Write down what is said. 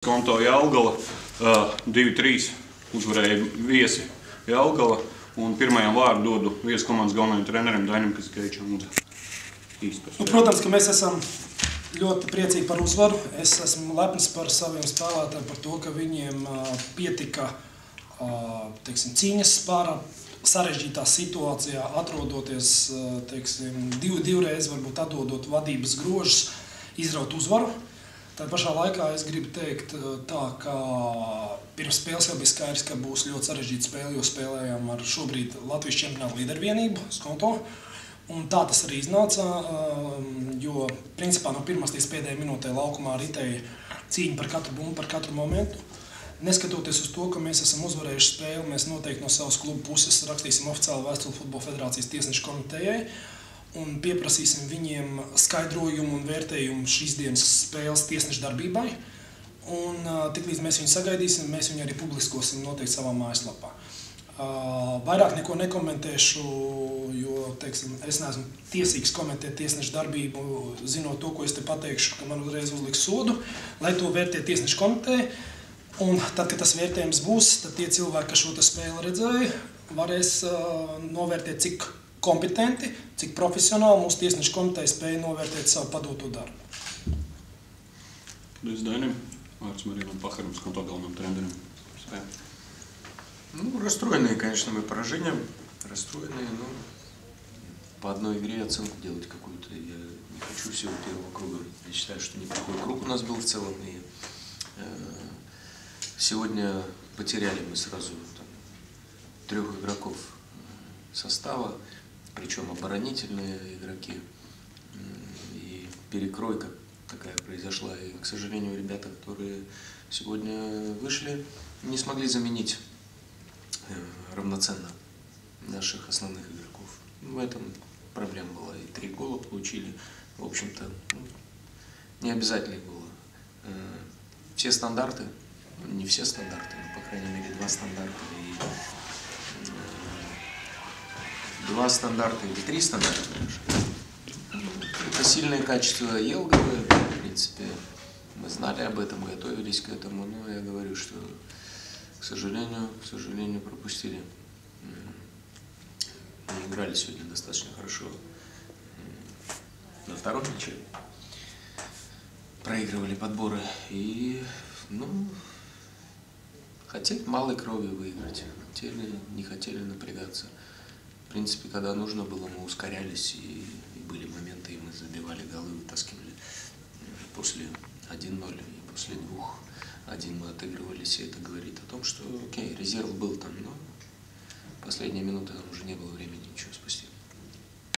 Konto Jelgava 2-3 uzvarēja viesi Jelgava, un pirmajam vārdu dodu viesu komandas galvenajam trenerim Dainam Kazakēvičam. Protams, ka mēs esam ļoti priecīgi par uzvaru. Es esmu lepns par saviem spēlētājiem, par to, ka viņiem pietika cīņas spāra sarežģītā situācijā, atrodoties divreiz, varbūt atdodot vadības grožus, izraut uzvaru. Tā pašā laikā es gribu teikt tā, ka pirms spēles jau bija skaidrs, ka būs ļoti sarežģīta spēle, jo spēlējām ar šobrīd Latvijas čempionāta līdervienību Skonto. Un tā tas arī iznāca, jo principā no pirmās līdz pēdējai minūtē laukumā ritēja cīņa par katru bumbu, par katru momentu. Neskatoties uz to, ka mēs esam uzvarējuši spēli, mēs noteikti no savas kluba puses rakstīsim oficiālu vēstuli Futbola federācijas tiesnešu komitejai un pieprasīsim viņiem skaidrojumu un vērtējumu šīs dienas spēles tiesnešu darbībai. Un tiklīdz mēs viņu sagaidīsim, mēs viņu arī publiskosim noteikti savā mājaslapā. Vairāk neko nekomentēšu, jo es neesmu tiesīgs komentēt tiesnešu darbību, zinot to, ko es te pateikšu, ka man uzreiz uzliks sodu, lai to vērtē tiesnešu komiteja. Un tad, kad tas vērtējums būs, tad tie cilvēki, kas šo spēli redzēja, varēs novērtēt, cik kompetenti, cik profesionāli mūsu tiesnešu komiteja spēja novērtēt savu padoto darbu. Paldies Dainim. Vārds Марином Пахарам, Skonto главным тренером. Расстроенные, конечно, мы поражением. Расстроенные, но по одной игре оценку делать какую-то я не хочу всего первого круга. Я считаю, что неплохой круг у нас был в целом. И сегодня потеряли мы сразу 3 игроков состава, причем оборонительные игроки. И перекройка такая произошла. И, к сожалению, ребята, которые сегодня вышли, не смогли заменить равноценно наших основных игроков. В этом проблема была. И 3 гола получили. В общем-то, не обязательно их было. Все стандарты, не все стандарты, но, по крайней мере, 2 стандарта. И 2 стандарта или 3 стандарта даже. Это сильное качество Елгавы. В принципе, мы знали об этом, готовились к этому. Но я говорю, что, к сожалению, пропустили. Мы играли сегодня достаточно хорошо. На втором мяче проигрывали подборы. И, хотели малой кровью выиграть. Не хотели напрягаться. В принципе, когда нужно было, мы ускорялись, и были моменты, и мы забивали голы, вытаскивали после 1-0, и после 2-1 мы отыгрывались, и это говорит о том, что, окей, резерв был там, но последние минуты там уже не было времени ничего спасти.